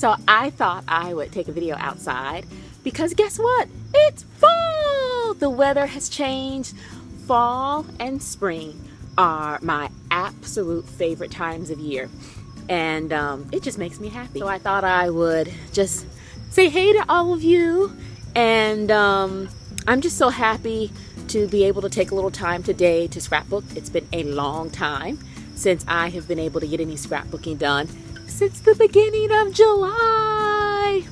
So I thought I would take a video outside because guess what? It's fall! The weather has changed. Fall and spring are my absolute favorite times of year. And it just makes me happy. So I thought I would just say hey to all of you. And I'm just so happy to be able to take a little time today to scrapbook. It's been a long time since I have been able to get any scrapbooking done since the beginning of July.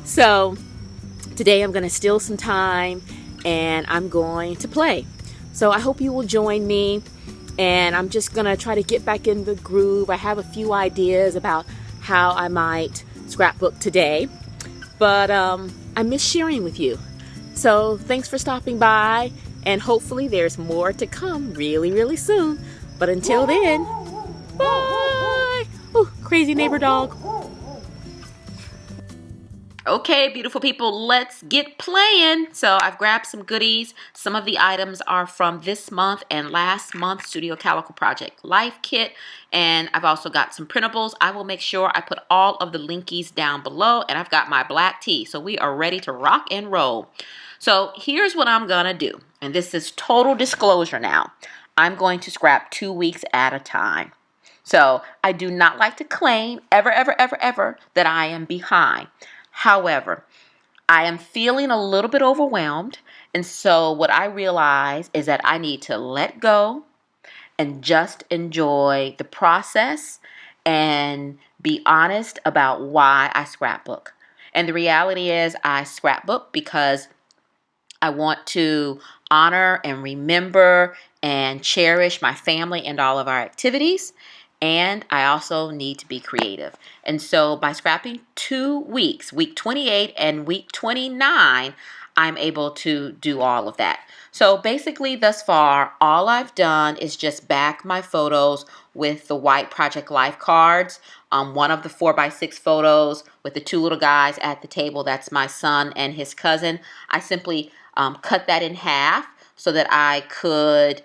So today I'm going to steal some time and I'm going to play. So I hope you will join me, and I'm just going to try to get back in the groove. I have a few ideas about how I might scrapbook today, but I miss sharing with you. So thanks for stopping by, and hopefully there's more to come really, really soon. But until then, bye! Oh, crazy neighbor dog. Okay, beautiful people, let's get playing. So I've grabbed some goodies. Some of the items are from this month and last month's Studio Calico Project Life kit. And I've also got some printables. I will make sure I put all of the linkies down below. And I've got my black tea. So we are ready to rock and roll. So here's what I'm going to do. And this is total disclosure now. I'm going to scrap 2 weeks at a time. So I do not like to claim ever that I am behind. However, I am feeling a little bit overwhelmed, and so what I realize is that I need to let go and just enjoy the process and be honest about why I scrapbook. And the reality is I scrapbook because I want to honor and remember and cherish my family and all of our activities. And I also need to be creative. And so by scrapping 2 weeks, week 28 and week 29, I'm able to do all of that. So basically thus far, all I've done is just back my photos with the white Project Life cards. One of the 4x6 photos with the 2 little guys at the table, that's my son and his cousin. I simply cut that in half so that I could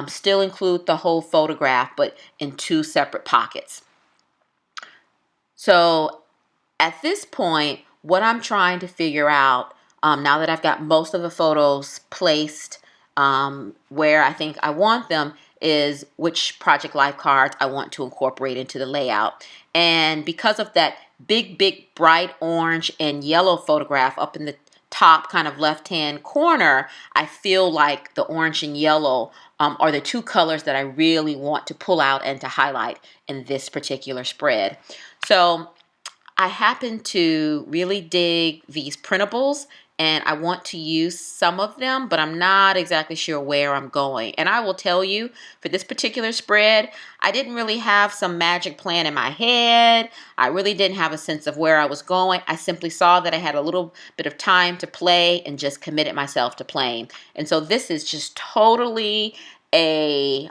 still include the whole photograph, but in 2 separate pockets. So at this point, what I'm trying to figure out, now that I've got most of the photos placed where I think I want them, is which Project Life cards I want to incorporate into the layout. And because of that big, bright orange and yellow photograph up in the top kind of left-hand corner, I feel like the orange and yellow are the 2 colors that I really want to pull out and to highlight in this particular spread. So I happen to really dig these printables, and I want to use some of them, but I'm not exactly sure where I'm going. And I will tell you, for this particular spread, I didn't really have some magic plan in my head. I really didn't have a sense of where I was going. I simply saw that I had a little bit of time to play and just committed myself to playing. And so this is just totally a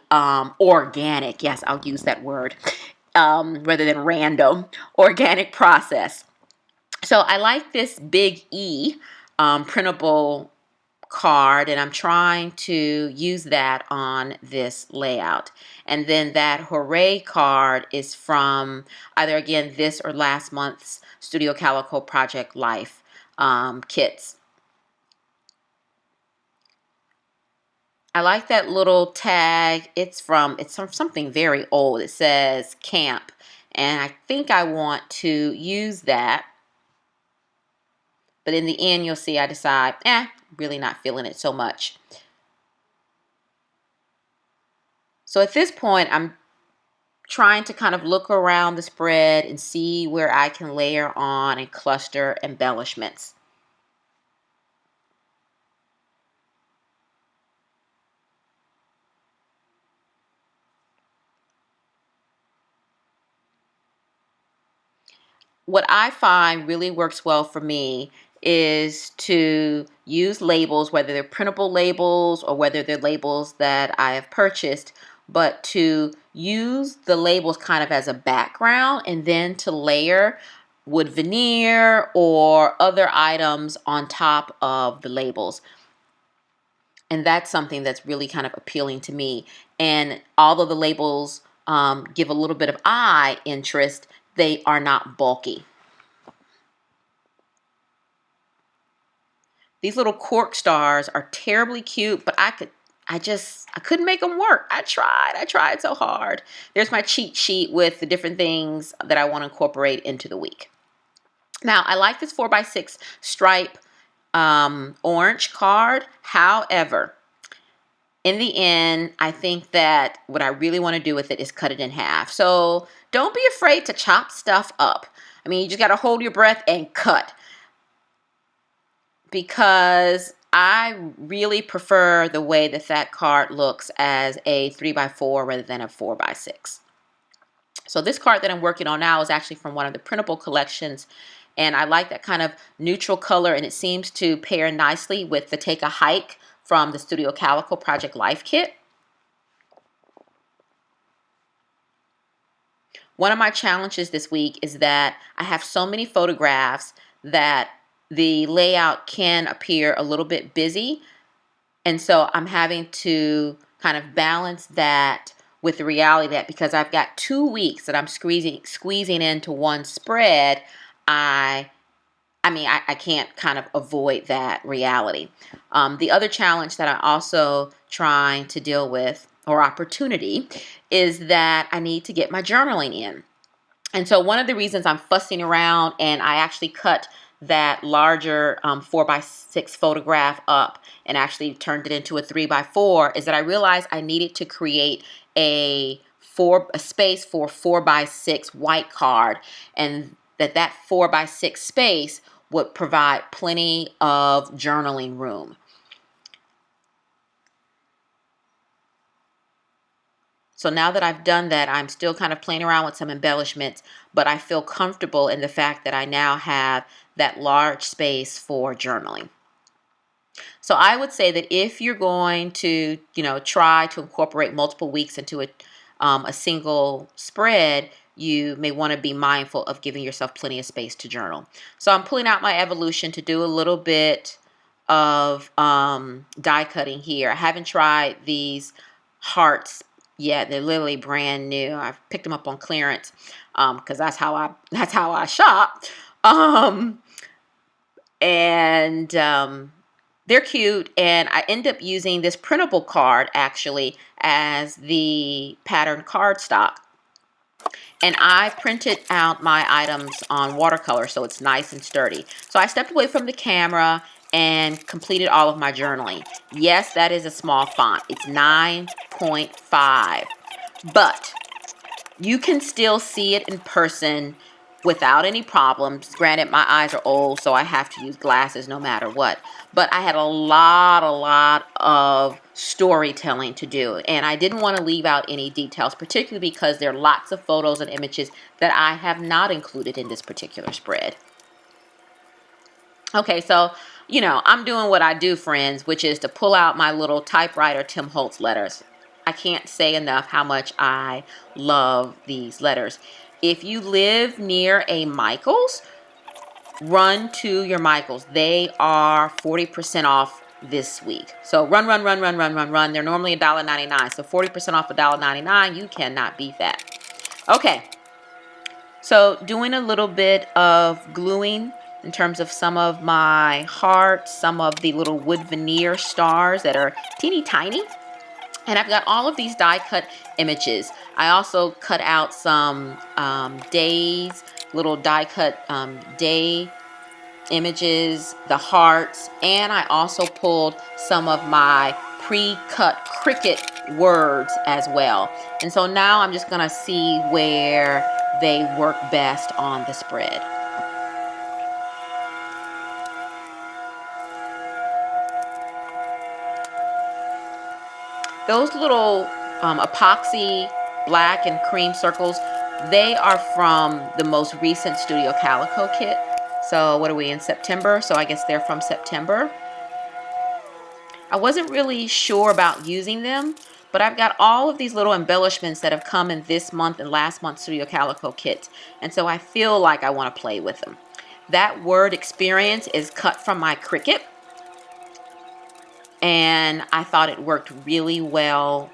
organic, yes, I'll use that word, rather than random, organic process. So I like this big E printable card, and I'm trying to use that on this layout. And then that Hooray card is from either, again, this or last month's Studio Calico Project Life kits. I like that little tag. It's from something very old. It says camp, and I think I want to use that. But in the end, you'll see I decide, really not feeling it so much. So at this point, I'm trying to kind of look around the spread and see where I can layer on and cluster embellishments. What I find really works well for me is to use labels, whether they're printable labels or whether they're labels that I have purchased, but to use the labels kind of as a background and then to layer wood veneer or other items on top of the labels. And that's something that's really kind of appealing to me. And although the labels give a little bit of eye interest, they are not bulky. These little cork stars are terribly cute, but I couldn't make them work. I tried so hard. There's my cheat sheet with the different things that I want to incorporate into the week. Now, I like this 4x6 stripe orange card. However, in the end, I think that what I really want to do with it is cut it in half. So don't be afraid to chop stuff up. I mean, you just got to hold your breath and cut. Because I really prefer the way that card looks as a 3x4 rather than a 4x6. So this card that I'm working on now is actually from one of the printable collections. And I like that kind of neutral color, and it seems to pair nicely with the Take a Hike from the Studio Calico Project Life Kit. One of my challenges this week is that I have so many photographs that the layout can appear a little bit busy. And so I'm having to kind of balance that with the reality that because I've got 2 weeks that I'm squeezing into one spread, I can't kind of avoid that reality. The other challenge that I'm also trying to deal with, or opportunity, is that I need to get my journaling in. And so one of the reasons I'm fussing around and I actually cut that larger 4x6 photograph up and actually turned it into a 3x4 is that I realized I needed to create a space for 4x6 white card, and that 4x6 space would provide plenty of journaling room. So now that I've done that, I'm still kind of playing around with some embellishments, but I feel comfortable in the fact that I now have that large space for journaling. So I would say that if you're going to, try to incorporate multiple weeks into a single spread, you may want to be mindful of giving yourself plenty of space to journal. So I'm pulling out my Evolution to do a little bit of die cutting here. I haven't tried these hearts yet. They're literally brand new. I've picked them up on clearance because that's how I shop. They're cute, and I end up using this printable card actually as the pattern cardstock. And I printed out my items on watercolor so it's nice and sturdy. So I stepped away from the camera and completed all of my journaling. Yes, that is a small font. It's 9.5. But you can still see it in person without any problems. Granted, my eyes are old, so I have to use glasses no matter what. But I had a lot of storytelling to do, and I didn't want to leave out any details, particularly because there are lots of photos and images that I have not included in this particular spread. Okay, so, I'm doing what I do, friends, which is to pull out my little typewriter Tim Holtz letters. I can't say enough how much I love these letters. If you live near a Michaels, run to your Michaels. They are 40% off this week. So run. They're normally $1.99. So 40% off $1.99. You cannot beat that. Okay. So doing a little bit of gluing in terms of some of my hearts, some of the little wood veneer stars that are teeny tiny. And I've got all of these die cut images. I also cut out some days, little die cut day images, the hearts, and I also pulled some of my pre-cut Cricut words as well. And so now I'm just gonna see where they work best on the spread. Those little epoxy black and cream circles, they are from the most recent Studio Calico kit. So what are we in September? So I guess they're from September. I wasn't really sure about using them, but I've got all of these little embellishments that have come in this month and last month's Studio Calico kits. And so I feel like I want to play with them. That word experience is cut from my Cricut. And I thought it worked really well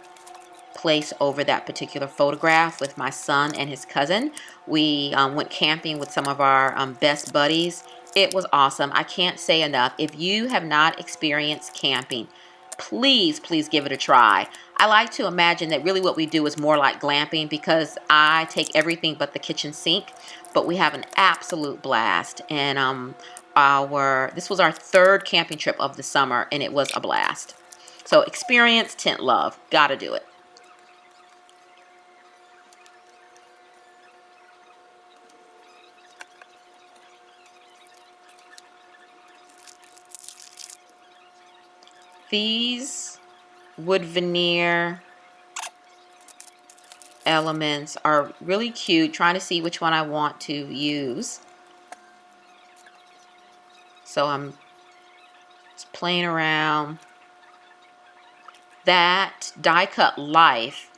placed over that particular photograph with my son and his cousin. We went camping with some of our best buddies, It was awesome. I can't say enough. If you have not experienced camping, please, please give it a try. I like to imagine that really what we do is more like glamping because I take everything but the kitchen sink, but we have an absolute blast. And this was our third camping trip of the summer, and it was a blast. So experience, tent love. Gotta do it. These wood veneer elements are really cute. Trying to see which one I want to use. So I'm just playing around. That die cut life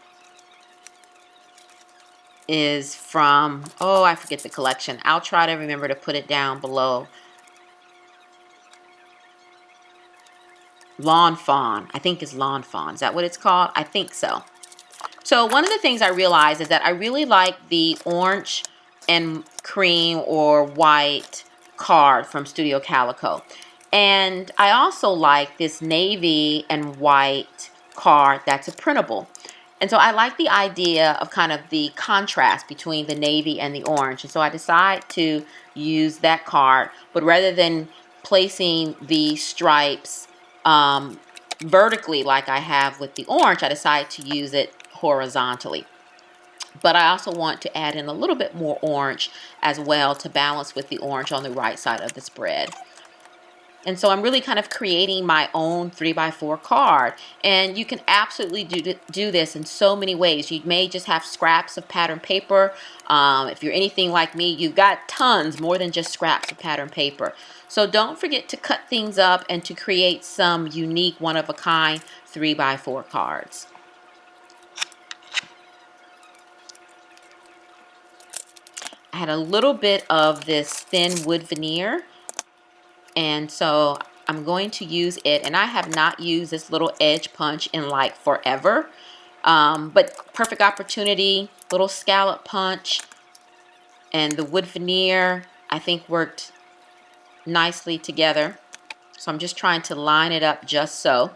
is from, oh, I forget the collection. I'll try to remember to put it down below. Lawn Fawn, I think is Lawn Fawn. Is that what it's called? I think so. So one of the things I realized is that I really like the orange and cream or white card from Studio Calico. And I also like this navy and white card that's a printable. And so I like the idea of kind of the contrast between the navy and the orange. And so I decide to use that card, but rather than placing the stripes vertically like I have with the orange, I decided to use it horizontally. But I also want to add in a little bit more orange as well to balance with the orange on the right side of the spread. And so I'm really kind of creating my own 3x4 card. And you can absolutely do this in so many ways. You may just have scraps of pattern paper. If you're anything like me, you've got tons more than just scraps of pattern paper. So don't forget to cut things up and to create some unique, one-of-a-kind 3x4 cards. I had a little bit of this thin wood veneer, and so I'm going to use it, and I have not used this little edge punch in like forever, but perfect opportunity. Little scallop punch and the wood veneer I think worked nicely together, so I'm just trying to line it up just so.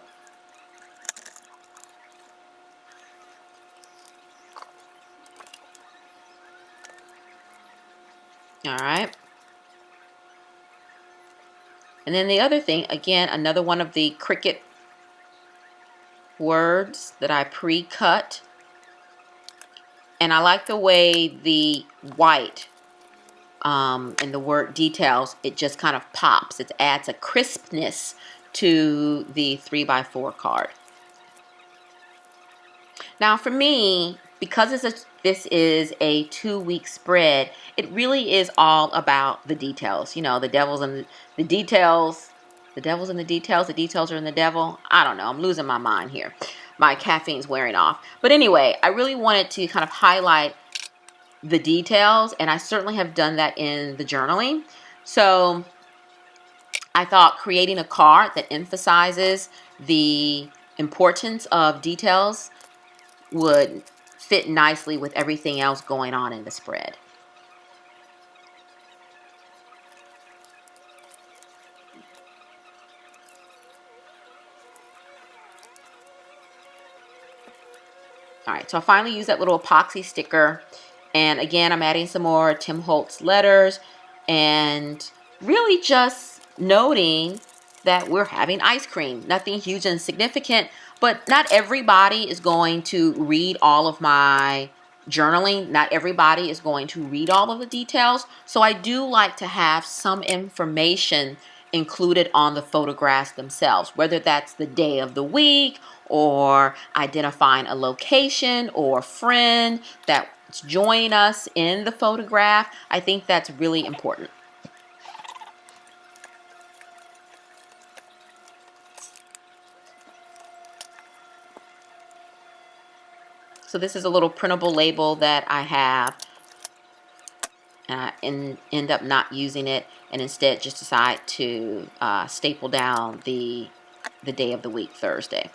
All right. And then the other thing, again, another one of the Cricut words that I pre-cut. And I like the way the white in the word details, it just kind of pops. It adds a crispness to the 3x4 card. Now for me, because this is a 2-week spread, it really is all about the details. You know, the devil's in the details. The devil's in the details. The details are in the devil. I don't know. I'm losing my mind here. My caffeine's wearing off. But anyway, I really wanted to kind of highlight the details, and I certainly have done that in the journaling. So I thought creating a card that emphasizes the importance of details would fit nicely with everything else going on in the spread. All right, so I finally used that little epoxy sticker, and again, I'm adding some more Tim Holtz letters, and really just noting that we're having ice cream. Nothing huge and significant, but not everybody is going to read all of my journaling. Not everybody is going to read all of the details. So I do like to have some information included on the photographs themselves, whether that's the day of the week or identifying a location or a friend that's joining us in the photograph. I think that's really important. So this is a little printable label that I have, and end up not using it, and instead just decide to staple down the day of the week, Thursday.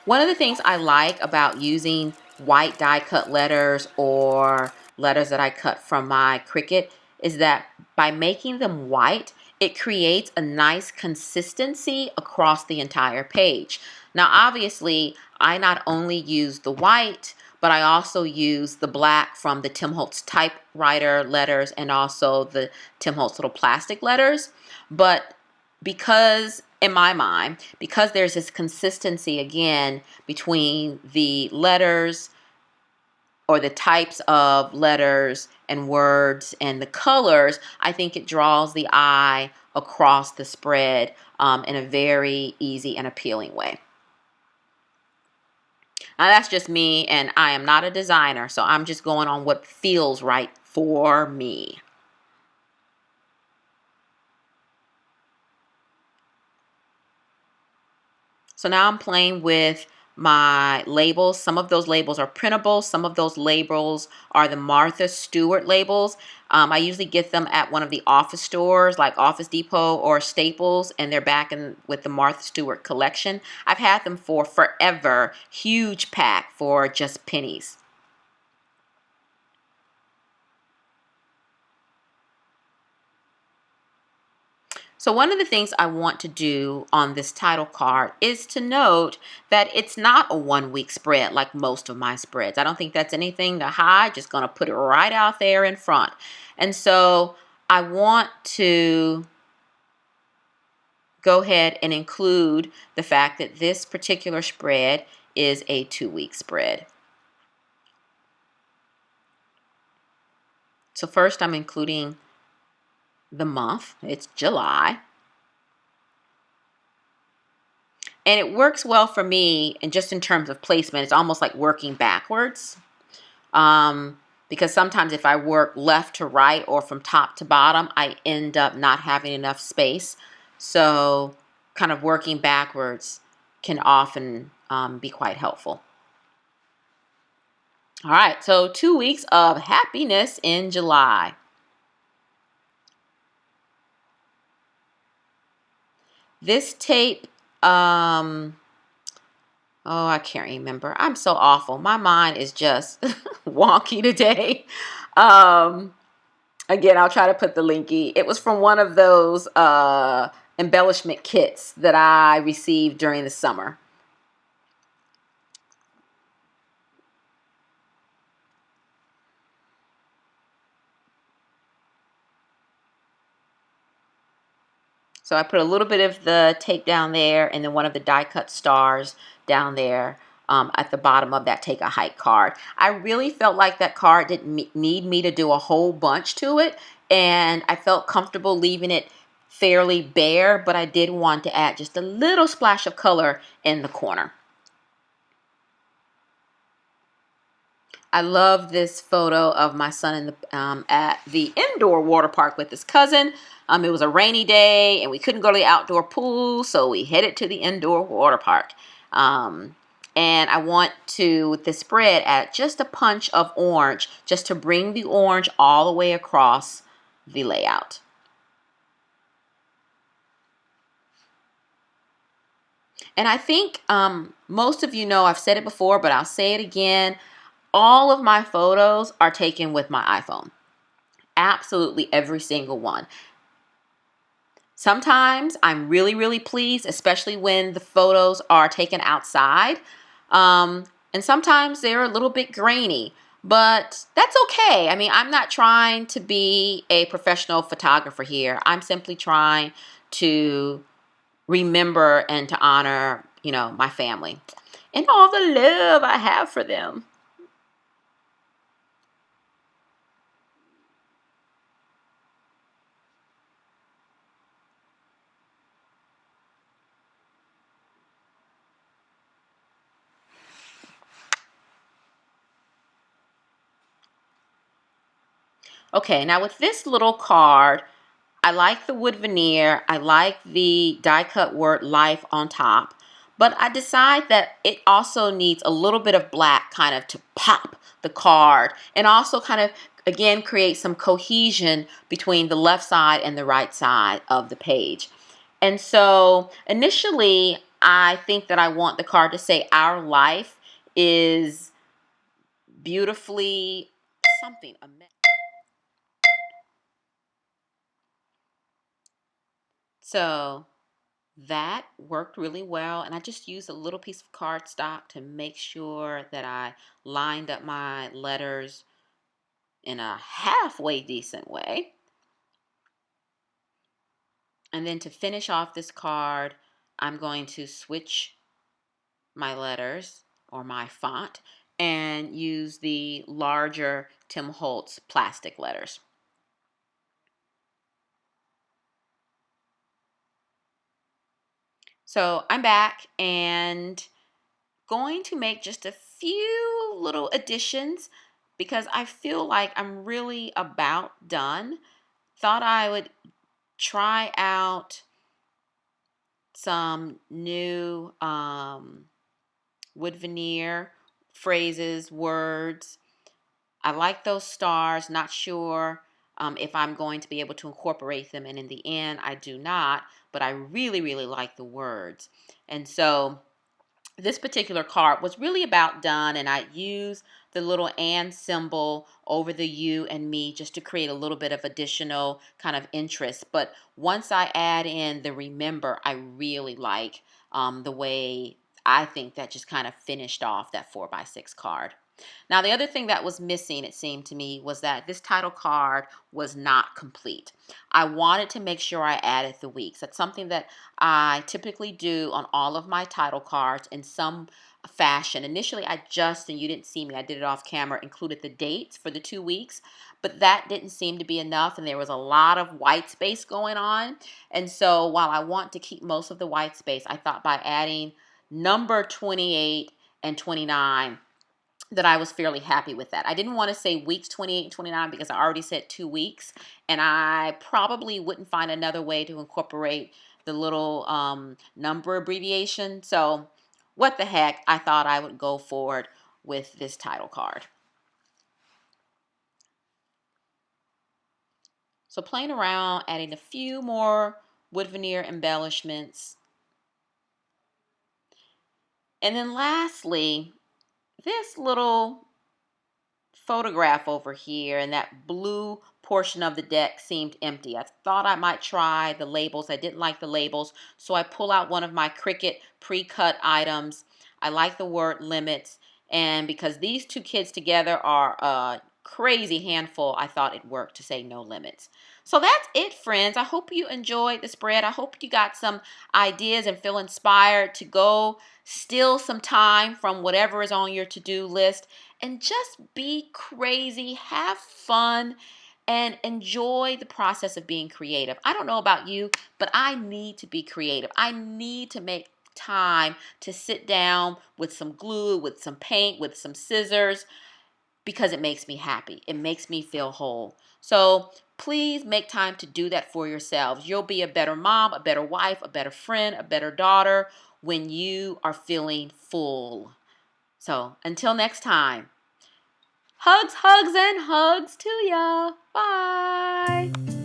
One of the things I like about using white die cut letters or letters that I cut from my Cricut is that by making them white, it creates a nice consistency across the entire page. Now, obviously, I not only use the white, but I also use the black from the Tim Holtz typewriter letters and also the Tim Holtz little plastic letters. But because, in my mind, because there's this consistency again between the letters or the types of letters and words and the colors, I think it draws the eye across the spread in a very easy and appealing way. Now that's just me, and I am not a designer, so I'm just going on what feels right for me. So now I'm playing with my labels. Some of those labels are printable. Some of those labels are the Martha Stewart labels. I usually get them at one of the office stores like Office Depot or Staples, and they're back in with the Martha Stewart collection. I've had them for forever. Huge pack for just pennies. So one of the things I want to do on this title card is to note that it's not a 1 week spread like most of my spreads. I don't think that's anything to hide, just going to put it right out there in front. And so I want to go ahead and include the fact that this particular spread is a 2 week spread. So first I'm including the month. It's July. And it works well for me, and just in terms of placement, it's almost like working backwards. Because sometimes if I work left to right or from top to bottom, I end up not having enough space. So kind of working backwards can often be quite helpful. All right, so 2 weeks of happiness in July. This tape, oh, I can't remember. I'm so awful. My mind is just wonky today. Again, I'll try to put the linky. It was from one of those embellishment kits that I received during the summer. So I put a little bit of the tape down there and then one of the die cut stars down there at the bottom of that Take a Hike card. I really felt like that card didn't need me to do a whole bunch to it, and I felt comfortable leaving it fairly bare, but I did want to add just a little splash of color in the corner. I love this photo of my son in at the indoor water park with his cousin. It was a rainy day and we couldn't go to the outdoor pool, so we headed to the indoor water park. And I want to, with this spread, add just a punch of orange, just to bring the orange all the way across the layout. And I think most of you know, I've said it before, but I'll say it again. All of my photos are taken with my iPhone. Absolutely every single one. Sometimes I'm really, really pleased, especially when the photos are taken outside. And sometimes they're a little bit grainy, but that's okay. I mean, I'm not trying to be a professional photographer here. I'm simply trying to remember and to honor, my family and all the love I have for them. Okay, now with this little card, I like the wood veneer. I like the die cut word life on top. But I decide that it also needs a little bit of black kind of to pop the card and also kind of, again, create some cohesion between the left side and the right side of the page. And so initially, I think that I want the card to say our life is beautifully something. So that worked really well, and I just used a little piece of cardstock to make sure that I lined up my letters in a halfway decent way. And then to finish off this card, I'm going to switch my letters or my font and use the larger Tim Holtz plastic letters. So I'm back and going to make just a few little additions because I feel like I'm really about done. Thought I would try out some new wood veneer phrases, words. I like those stars, not sure if I'm going to be able to incorporate them, and in the end, I do not, but I really, really like the words. And so this particular card was really about done, and I used the little and symbol over the you and me just to create a little bit of additional kind of interest. But once I add in the remember, I really like the way I think that just kind of finished off that 4x6 card. Now, the other thing that was missing, it seemed to me, was that this title card was not complete. I wanted to make sure I added the weeks. That's something that I typically do on all of my title cards in some fashion. Initially, and you didn't see me, I did it off camera, included the dates for the 2 weeks, but that didn't seem to be enough, and there was a lot of white space going on. And so while I want to keep most of the white space, I thought by adding number 28 and 29, that I was fairly happy with that. I didn't want to say weeks 28 and 29 because I already said 2 weeks, and I probably wouldn't find another way to incorporate the little number abbreviation. So what the heck, I thought I would go forward with this title card. So playing around, adding a few more wood veneer embellishments. And then lastly, this little photograph over here, and that blue portion of the deck seemed empty. I thought I might try the labels. I didn't like the labels, so I pull out one of my Cricut pre-cut items. I like the word limits, and because these two kids together are a crazy handful, I thought it worked to say no limits. So that's it, friends. I hope you enjoyed the spread. I hope you got some ideas and feel inspired to go steal some time from whatever is on your to-do list and just be crazy, have fun, and enjoy the process of being creative. I don't know about you, but I need to be creative. I need to make time to sit down with some glue, with some paint, with some scissors, because it makes me happy. It makes me feel whole. So please make time to do that for yourselves. You'll be a better mom, a better wife, a better friend, a better daughter when you are feeling full. So until next time, hugs, hugs, and hugs to ya. Bye.